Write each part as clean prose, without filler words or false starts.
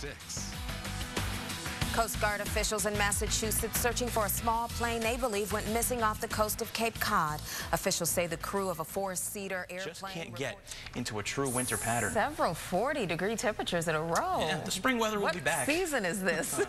at 6. Coast Guard officials in Massachusetts searching for a small plane they believe went missing off the coast of Cape Cod. Officials say the crew of a four-seater airplane just can't get into a true winter pattern. Several 40-degree temperatures in a row. Yeah, the spring weather will be back. What season is this?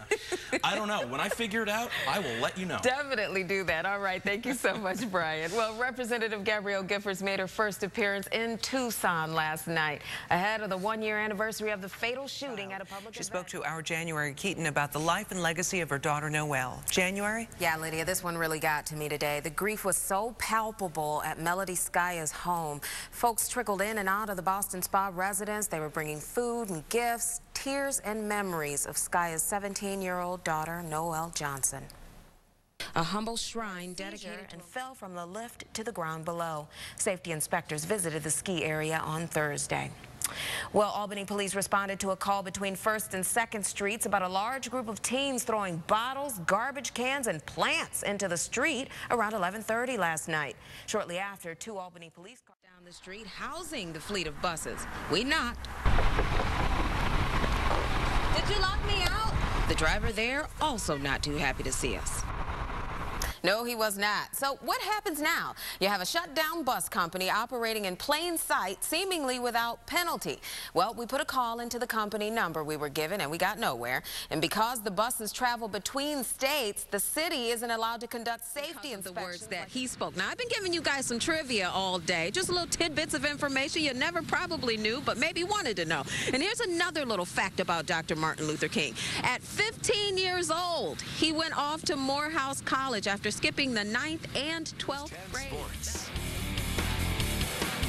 I don't know. When I figure it out, I will let you know. Definitely do that. All right. Thank you so much, Brian. Well, Representative Gabrielle Giffords made her first appearance in Tucson last night, ahead of the one-year anniversary of the fatal shooting at a public event. She spoke to our January Keaton about the life and legacy of her daughter, Noelle. January? Yeah, Lydia, this one really got to me today. The grief was so palpable at Melody Skaya's home. Folks trickled in and out of the Boston Spa residence. They were bringing food and gifts, tears and memories of Skaya's 17-year-old daughter, Noelle Johnson. A humble shrine dedicated and fell from the lift to the ground below. Safety inspectors visited the ski area on Thursday. Well, Albany police responded to a call between 1st and 2nd Streets about a large group of teens throwing bottles, garbage cans, and plants into the street around 11:30 last night. Shortly after, 2 Albany police cars down the street housing the fleet of buses. We knocked. Did you lock me out? The driver there also not too happy to see us. No, he was not. So what happens now? You have a shut-down bus company operating in plain sight, seemingly without penalty. Well, we put a call into the company number we were given, and we got nowhere. And because the buses travel between states, the city isn't allowed to conduct safety inspections. The words that he spoke. Now, I've been giving you guys some trivia all day, just little tidbits of information you never probably knew, but maybe wanted to know. And here's another little fact about Dr. Martin Luther King. At 15 years old, he went off to Morehouse College after skipping the 9th and 12th grade.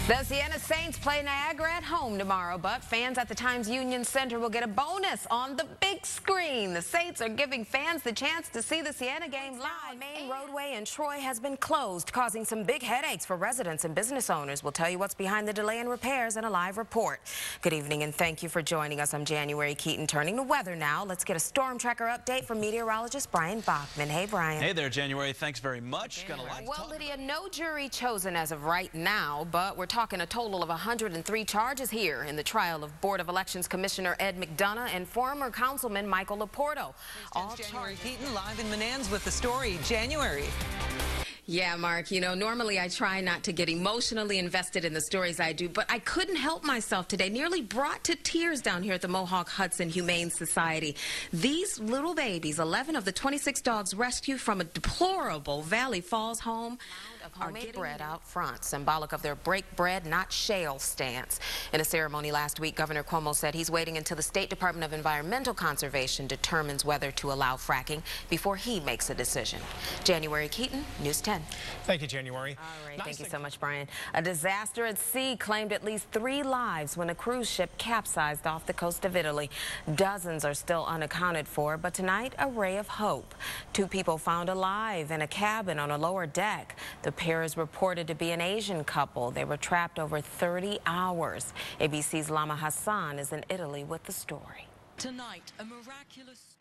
The Siena Saints play Niagara at home tomorrow, but fans at the Times Union Center will get a bonus on the big screen. The Saints are giving fans the chance to see the Siena game live. Main roadway in Troy has been closed, causing some big headaches for residents and business owners. We'll tell you what's behind the delay in repairs in a live report. Good evening and thank you for joining us. I'm January Keaton. Turning to weather now. Let's get a storm tracker update from meteorologist Brian Bachman. Hey, Brian. Hey there, January. Thanks very much. Well, Lydia, no jury chosen as of right now, but we're talking a total of 103 charges here in the trial of Board of Elections Commissioner Ed McDonough and former Councilman Michael Laporto. All January Keaton live in Manans with the story. January. Yeah, Mark, you know, normally I try not to get emotionally invested in the stories I do, but I couldn't help myself today. Nearly brought to tears down here at the Mohawk Hudson Humane Society. These little babies, 11 of the 26 dogs rescued from a deplorable Valley Falls home, are homemade bread out front, symbolic of their break bread, not shale stance. In a ceremony last week, Governor Cuomo said he's waiting until the State Department of Environmental Conservation determines whether to allow fracking before he makes a decision. January Keaton, News 10. Thank you, January. All right, thank you so much, Brian. A disaster at sea claimed at least 3 lives when a cruise ship capsized off the coast of Italy. Dozens are still unaccounted for, but tonight, a ray of hope. 2 people found alive in a cabin on a lower deck. The pair is reported to be an Asian couple. They were trapped over 30 hours. ABC's Lama Hassan is in Italy with the story. Tonight, a miraculous